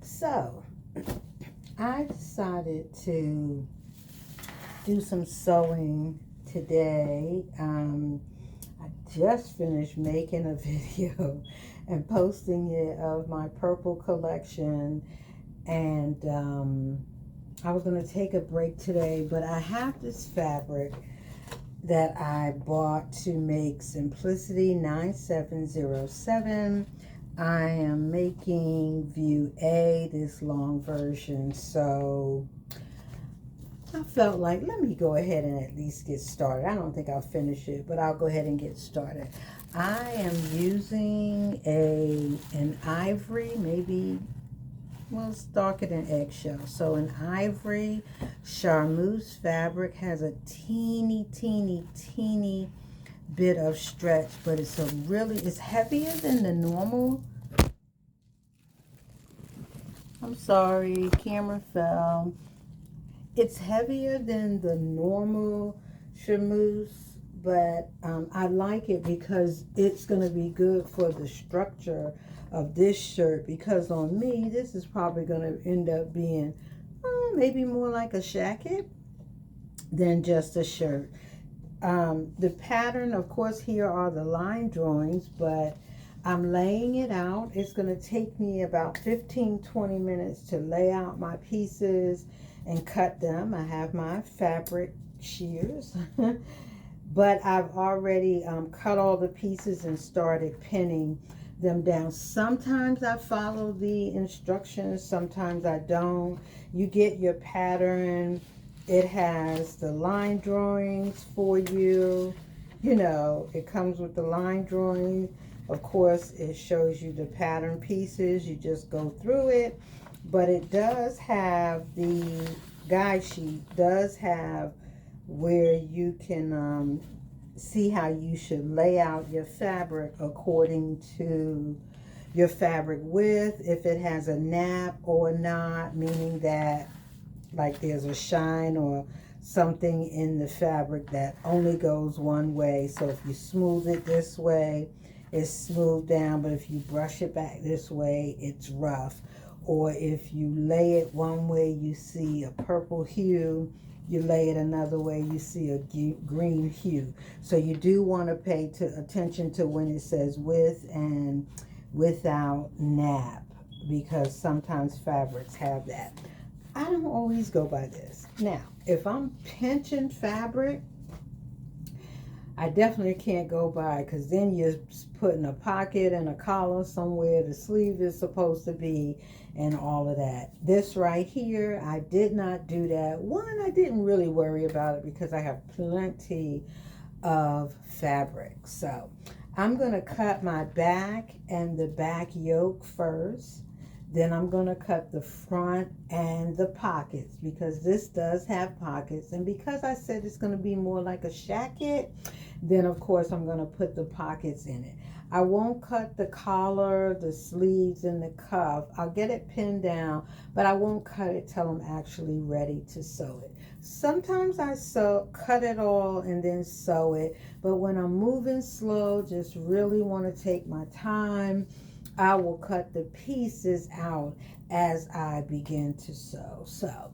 So, I decided to do some sewing today. I just finished making a video and posting it of my purple collection, and I was going to take a break today, but I have this fabric that I bought to make Simplicity 9707. I am making view A, this long version, so I felt like, let me go ahead and at least get started. I don't think I'll finish it, but I'll go ahead and get started. I am using an ivory, maybe, well, it's darker than eggshell. So an ivory charmeuse fabric, has a teeny bit of stretch, but it's it's heavier than the normal. I'm sorry, camera fell. It's heavier than the normal charmeuse, but I like it because it's going to be good for the structure of this shirt, because on me this is probably going to end up being maybe more like a jacket than just a shirt. The pattern, of course, here are the line drawings, but I'm laying it out. It's going to take me about 15-20 minutes to lay out my pieces and cut them. I have my fabric shears, but I've already cut all the pieces and started pinning them down. Sometimes I follow the instructions, sometimes I don't. You get your pattern. It has the line drawings for you. You know, it comes with the line drawing. Of course, it shows you the pattern pieces. You just go through it. But it does have, the guide sheet does have where you can see how you should lay out your fabric according to your fabric width, if it has a nap or not, meaning that like there's a shine or something in the fabric that only goes one way. So if you smooth it this way, it's smooth down, but if you brush it back this way, it's rough. Or if you lay it one way, you see a purple hue. You lay it another way, you see a green hue. So you do want to pay attention to when it says with and without nap, because sometimes fabrics have that. I don't always go by this. Now, if I'm pinching fabric, I definitely can't go by, because then you're putting a pocket and a collar somewhere the sleeve is supposed to be and all of that. This right here, I did not do that. One, I didn't really worry about it because I have plenty of fabric. So I'm going to cut my back and the back yoke first. Then I'm going to cut the front and the pockets, because this does have pockets. And because I said it's going to be more like a jacket, then of course I'm going to put the pockets in it. I won't cut the collar, the sleeves, and the cuff. I'll get it pinned down, but I won't cut it till I'm actually ready to sew it. Sometimes I cut it all and then sew it, but when I'm moving slow, just really want to take my time, I will cut the pieces out as I begin to sew. So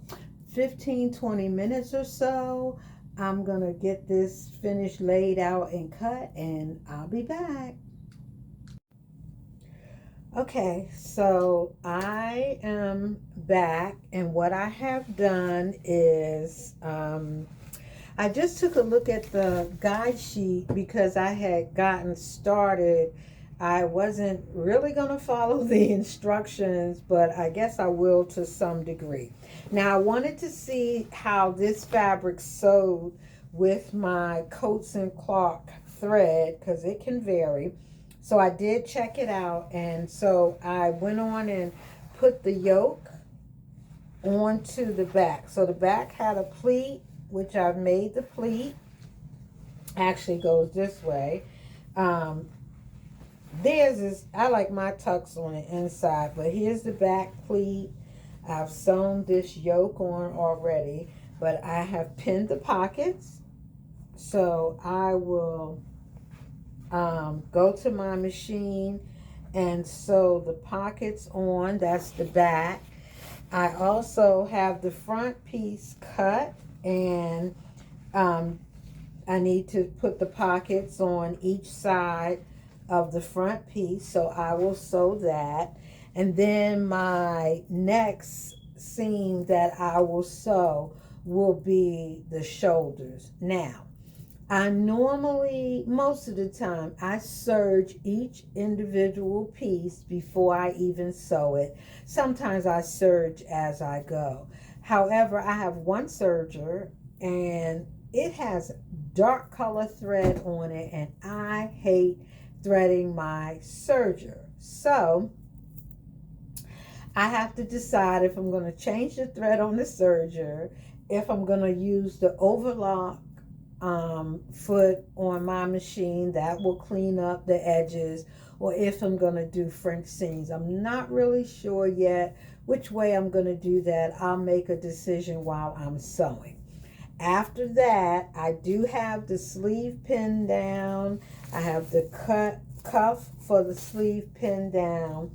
15-20 minutes or so, I'm going to get this finished, laid out, and cut, and I'll be back. Okay, so I am back, and what I have done is I just took a look at the guide sheet because I had gotten started. I wasn't really going to follow the instructions, but I guess I will to some degree. Now, I wanted to see how this fabric sewed with my Coats and Clark thread, because it can vary. So I did check it out, and so I went on and put the yoke onto the back. So the back had a pleat, which I've made the pleat. Actually goes this way. Theirs is, I like my tucks on the inside, but here's the back pleat. I've sewn this yoke on already, but I have pinned the pockets. So I will go to my machine and sew the pockets on. That's the back. I also have the front piece cut, and I need to put the pockets on each side of the front piece, so I will sew that. And then my next seam that I will sew will be the shoulders. Now, I normally, most of the time, I serge each individual piece before I even sew it. Sometimes I serge as I go. However, I have one serger, and it has dark color thread on it, and I hate threading my serger. So I have to decide if I'm going to change the thread on the serger, if I'm going to use the overlock foot on my machine that will clean up the edges, or if I'm going to do French seams. I'm not really sure yet which way I'm going to do that. I'll make a decision while I'm sewing. After that, I do have the sleeve pinned down. I have the cuff for the sleeve pinned down,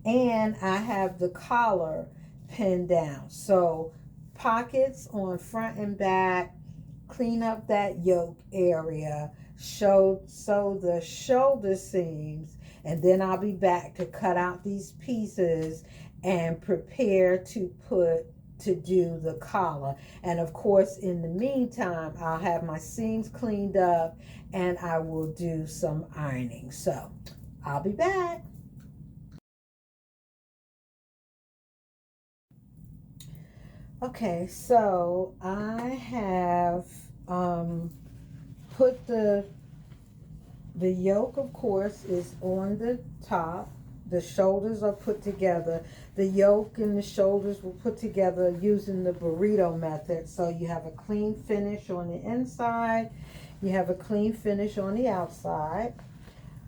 and I have the collar pinned down. So pockets on front and back, clean up that yoke area, sew the shoulder seams, and then I'll be back to cut out these pieces and prepare to do the collar. And of course, in the meantime, I'll have my seams cleaned up and I will do some ironing. So I'll be back. Okay, so I have put the yoke, of course, is on the top. The shoulders are put together. The yoke and the shoulders were put together using the burrito method. So you have a clean finish on the inside. You have a clean finish on the outside.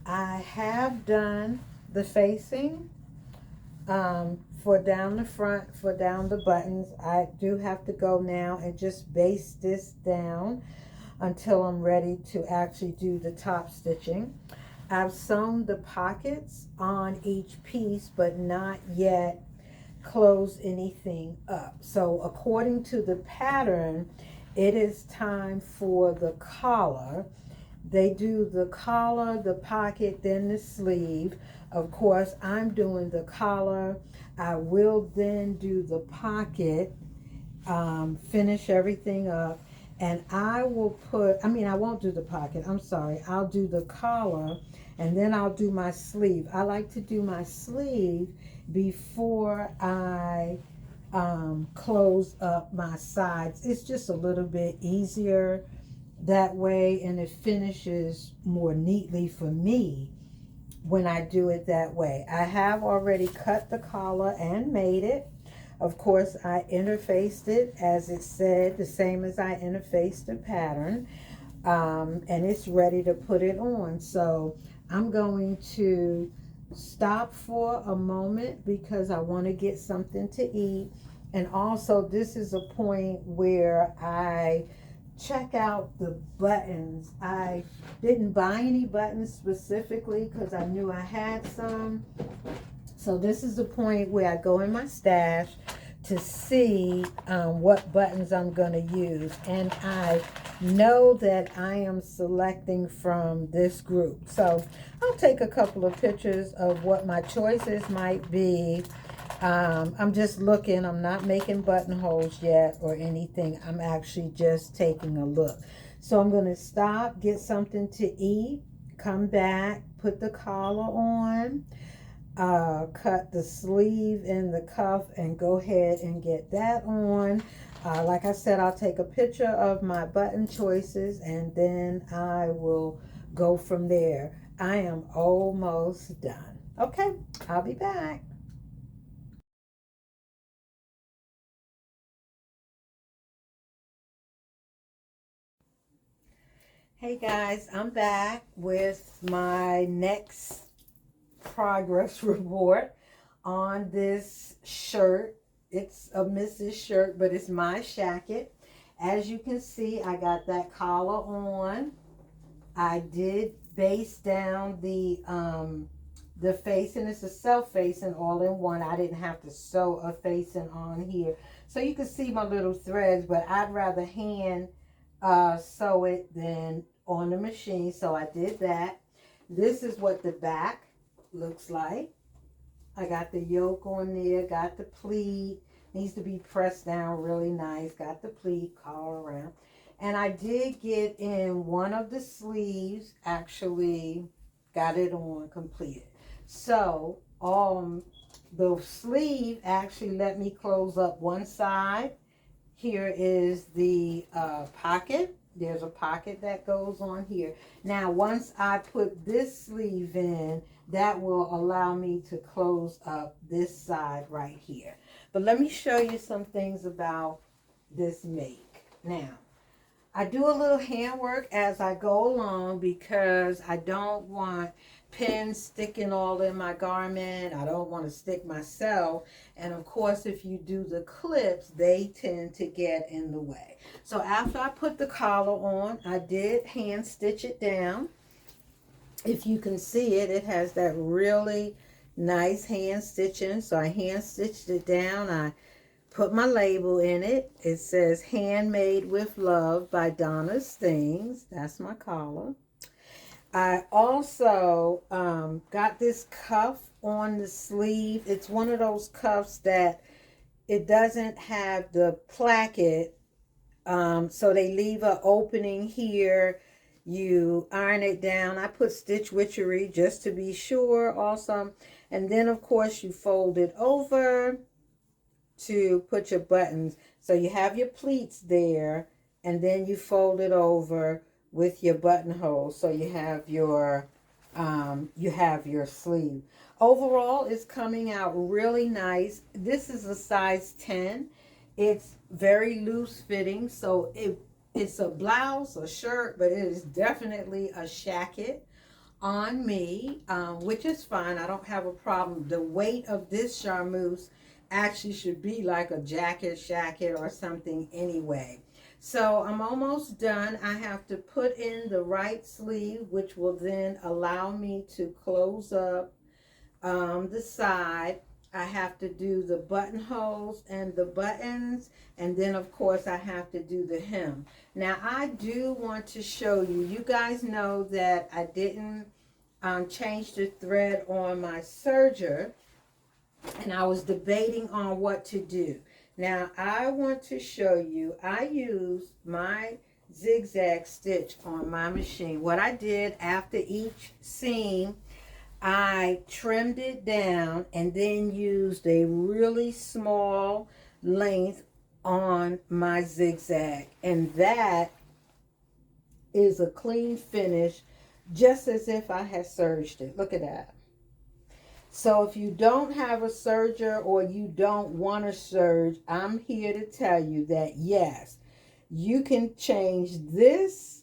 I have done the facing for down the front, for down the buttons. I do have to go now and just baste this down until I'm ready to actually do the top stitching. I've sewn the pockets on each piece, but not yet closed anything up. So according to the pattern, it is time for the collar. They do the collar, the pocket, then the sleeve. Of course, I'm doing the collar. I will then do the pocket, finish everything up. And I will I won't do the pocket. I'm sorry. I'll do the collar, and then I'll do my sleeve. I like to do my sleeve before I close up my sides. It's just a little bit easier that way, and it finishes more neatly for me when I do it that way. I have already cut the collar and made it. Of course, I interfaced it as it said, the same as I interfaced the pattern, and it's ready to put it on. So I'm going to stop for a moment because I want to get something to eat. And also, this is a point where I check out the buttons. I didn't buy any buttons specifically because I knew I had some. So this is the point where I go in my stash to see what buttons I'm going to use. And I know that I am selecting from this group. So I'll take a couple of pictures of what my choices might be. I'm just looking. I'm not making buttonholes yet or anything. I'm actually just taking a look. So I'm going to stop, get something to eat, come back, put the collar on, cut the sleeve and the cuff, and go ahead and get that on. Like I said, I'll take a picture of my button choices, and then I will go from there. I am almost done. Okay, I'll be back. Hey guys, I'm back with my next progress report on this shirt. It's a Mrs. shirt, but it's my shacket. As you can see, I got that collar on. I did baste down the the facing. It's a self facing all in one. I didn't have to sew a facing on here. So you can see my little threads, but I'd rather hand sew it than on the machine. So I did that. This is what the back looks like. I got the yoke on there, got the pleat. Needs to be pressed down really nice. Got the pleat, collar around. And I did get in one of the sleeves, actually got it on completed. So the sleeve actually let me close up one side. Here is the pocket. There's a pocket that goes on here. Now, once I put this sleeve in, that will allow me to close up this side right here. But let me show you some things about this make. Now, I do a little handwork as I go along because I don't want pins sticking all in my garment. I don't want to stick myself. And of course, if you do the clips, they tend to get in the way. So after I put the collar on, I did hand stitch it down. If you can see it, it has that really nice hand stitching. So I hand stitched it down. I put my label in it. It says Handmade with Love by Donna's Things. That's my collar. I also got this cuff on the sleeve. It's one of those cuffs that it doesn't have the placket. So they leave an opening here. You iron it down. I put stitch witchery just to be sure also. And then, of course, you fold it over to put your buttons. So you have your pleats there, and then you fold it over with your buttonhole. So you have your sleeve. Overall, it's coming out really nice. This is a size 10. It's very loose fitting, so it's a blouse, a shirt, but it is definitely a shacket on me, which is fine. I don't have a problem. The weight of this charmeuse actually should be like a jacket, shacket, or something anyway. So I'm almost done. I have to put in the right sleeve, which will then allow me to close up the side. I have to do the buttonholes and the buttons, and then of course I have to do the hem. Now I do want to show you, you guys know that I didn't change the thread on my serger, and I was debating on what to do. Now I want to show you, I use my zigzag stitch on my machine. What I did after each seam, I trimmed it down and then used a really small length on my zigzag. And that is a clean finish, just as if I had serged it. Look at that. So if you don't have a serger or you don't want to serge, I'm here to tell you that yes, you can change these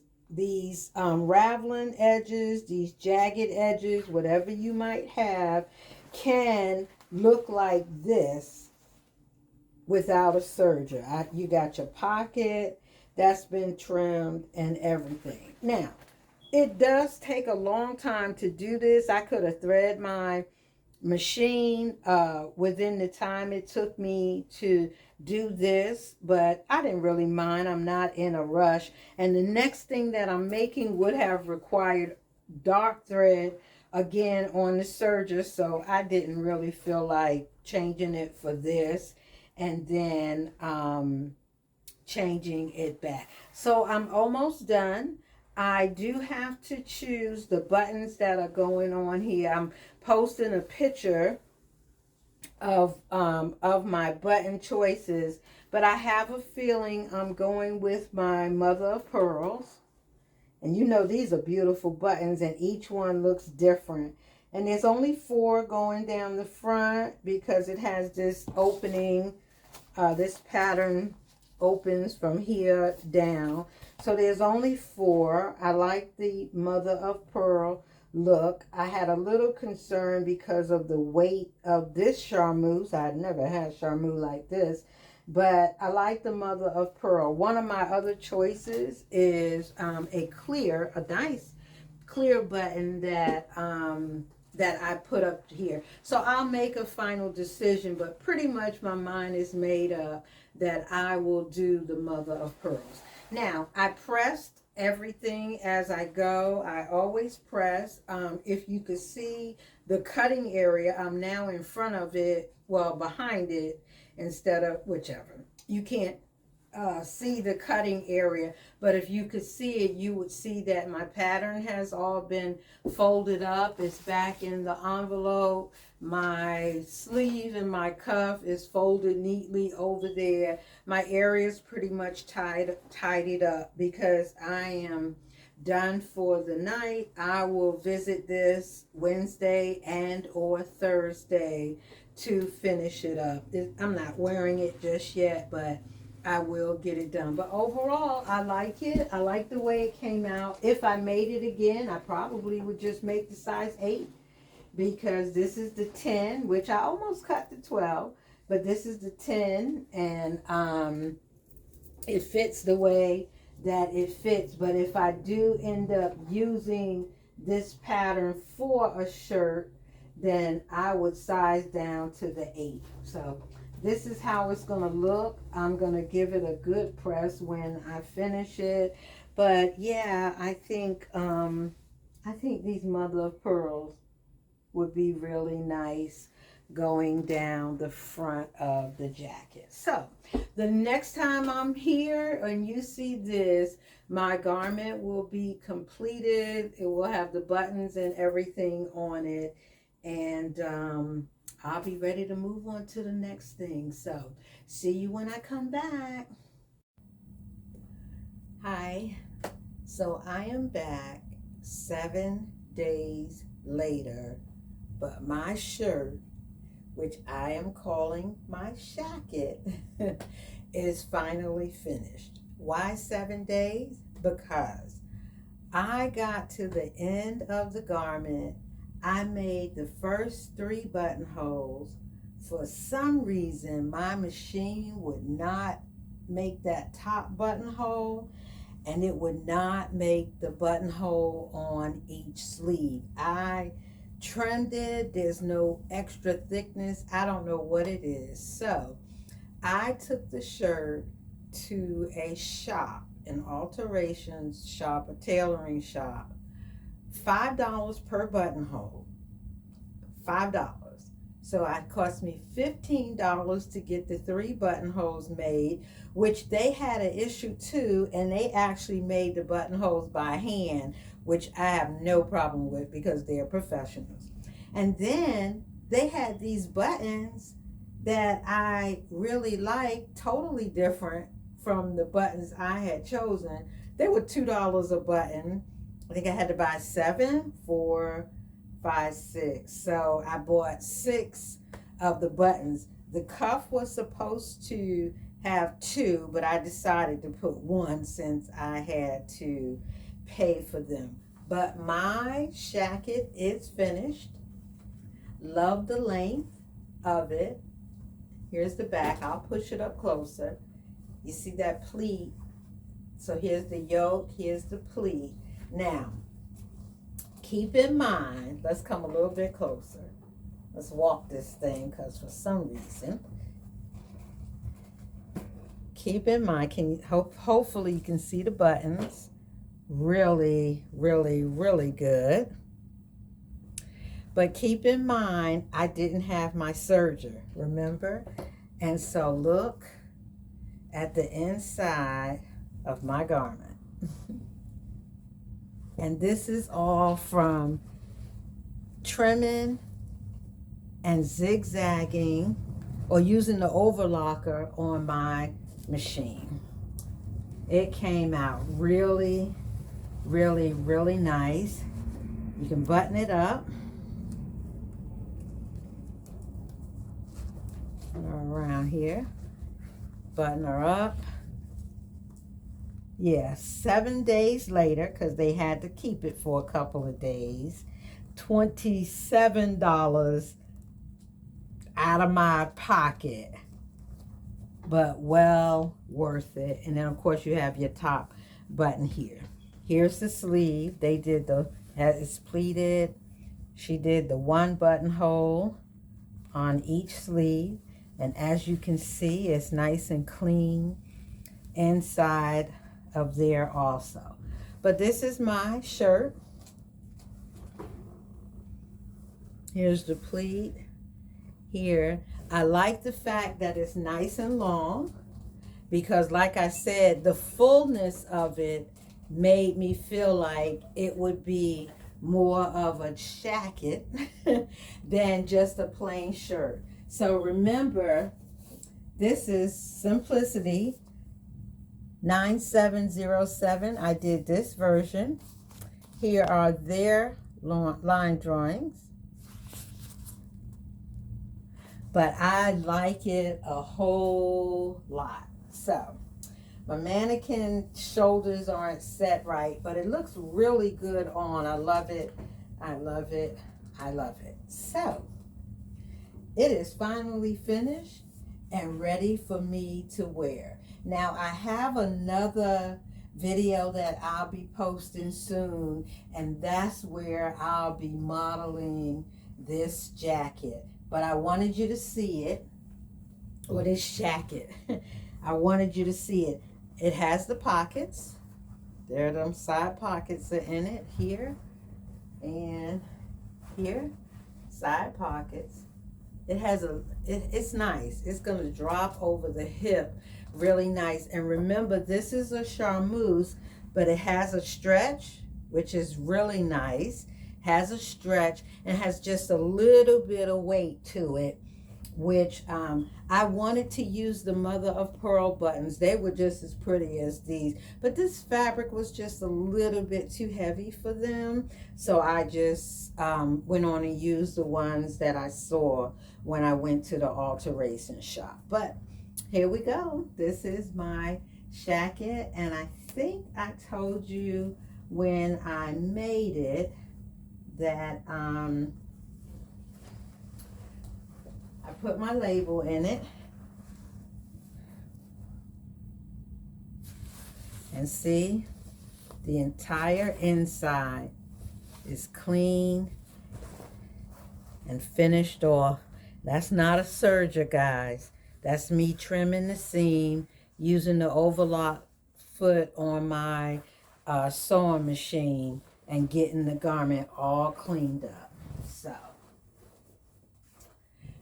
raveling edges, these jagged edges, whatever you might have, can look like this without a serger. You got your pocket that's been trimmed and everything. Now, it does take a long time to do this. I could have threaded my machine within the time it took me to do this, but I didn't really mind. I'm not in a rush. And the next thing that I'm making would have required dark thread again on the serger, so I didn't really feel like changing it for this and then changing it back. So I'm almost done. I do have to choose the buttons that are going on here. I'm posting a picture of my button choices, but I have a feeling I'm going with my mother of pearls. And you know these are beautiful buttons, and each one looks different. And there's only 4 going down the front because it has this opening. This pattern opens from here down. So there's only 4. I like the mother of pearl look. I had a little concern because of the weight of this charmeuse. I'd never had charmeuse like this, but I like the mother of pearl. One of my other choices is a nice clear button that that I put up here. So I'll make a final decision, but pretty much my mind is made up that I will do the mother of pearls. Now, I pressed everything as I go. I always press. If you could see the cutting area, I'm now in front of it, well, behind it, instead of whichever. You can't see the cutting area, but if you could see it, you would see that my pattern has all been folded up. It's back in the envelope. My sleeve and my cuff is folded neatly over there. My area is pretty much tidied up because I am done for the night. I will visit this Wednesday and or Thursday to finish it up. I'm not wearing it just yet, but I will get it done. But overall, I like it. I like the way it came out. If I made it again, I probably would just make the size 8 because this is the 10, which I almost cut the 12, but this is the 10, and it fits the way that it fits. But if I do end up using this pattern for a shirt, then I would size down to the 8. So this is how it's going to look. I'm going to give it a good press when I finish it. But yeah, I think these mother of pearls would be really nice going down the front of the jacket. So the next time I'm here and you see this, my garment will be completed. It will have the buttons and everything on it. And I'll be ready to move on to the next thing. So see you when I come back. Hi. So I am back 7 days later, but my shirt, which I am calling my shacket, is finally finished. Why 7 days? Because I got to the end of the garment. I made the first 3 buttonholes. For some reason, my machine would not make that top buttonhole, and it would not make the buttonhole on each sleeve. I trimmed it. There's no extra thickness. I don't know what it is. So I took the shirt to a shop, an alterations shop, a tailoring shop. $5 per buttonhole. $5. So it cost me $15 to get the 3 buttonholes made, which they had an issue too, and they actually made the buttonholes by hand, which I have no problem with because they're professionals. And then they had these buttons that I really liked, totally different from the buttons I had chosen. They were $2 a button. I think I had to buy 7, 4, 5, 6. So I bought 6 of the buttons. The cuff was supposed to have 2, but I decided to put 1 since I had to pay for them. But my shacket is finished. Love the length of it. Here's the back. I'll push it up closer. You see that pleat? So here's the yoke, here's the pleat. Now, keep in mind, let's come a little bit closer. Let's walk this thing, because for some reason, keep in mind, hopefully you can see the buttons. Really, really, really good. But keep in mind, I didn't have my serger, remember? And so look at the inside of my garment. And this is all from trimming and zigzagging or using the overlocker on my machine. It came out really, really, really nice. You can button it up. Around here. Button her up. Yeah, 7 days later, because they had to keep it for a couple of days. $27 out of my pocket, but well worth it. And then of course you have your top button here. Here's the sleeve. They did it's pleated. She did the one buttonhole on each sleeve, and as you can see, it's nice and clean inside of there also. But this is my shirt. Here's the pleat here. I like the fact that it's nice and long, because like I said, the fullness of it made me feel like it would be more of a jacket than just a plain shirt. So remember, this is Simplicity 9707. I did this version. Here are their line drawings, but I like it a whole lot. So my mannequin shoulders aren't set right, but it looks really good on. I love it. I love it. I love it. So it is finally finished and ready for me to wear. Now I have another video that I'll be posting soon, and that's where I'll be modeling this jacket. But I wanted you to see it, or this jacket. I wanted you to see it. It has the pockets. There are them side pockets are in it, here and here, side pockets. It has it's nice. It's going to drop over the hip really nice. And remember, this is a charmeuse, but it has a stretch, which is really nice. Has a stretch and has just a little bit of weight to it, which I wanted to use the mother of pearl buttons. They were just as pretty as these, but this fabric was just a little bit too heavy for them, so I just went on and used the ones that I saw when I went to the alteration shop. But here we go. This is my jacket, and I think I told you when I made it that I put my label in it, and see, the entire inside is clean and finished off. That's not a serger, guys. That's me trimming the seam using the overlock foot on my sewing machine and getting the garment all cleaned up. So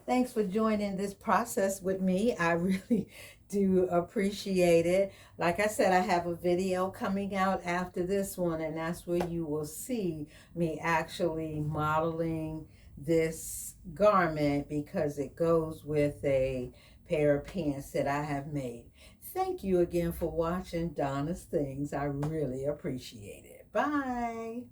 thanks for joining this process with me. I really do appreciate it. Like I said, I have a video coming out after this one, and that's where you will see me actually modeling this garment, because it goes with a pair of pants that I have made. Thank you again for watching Donna's Things. I really appreciate it. Bye.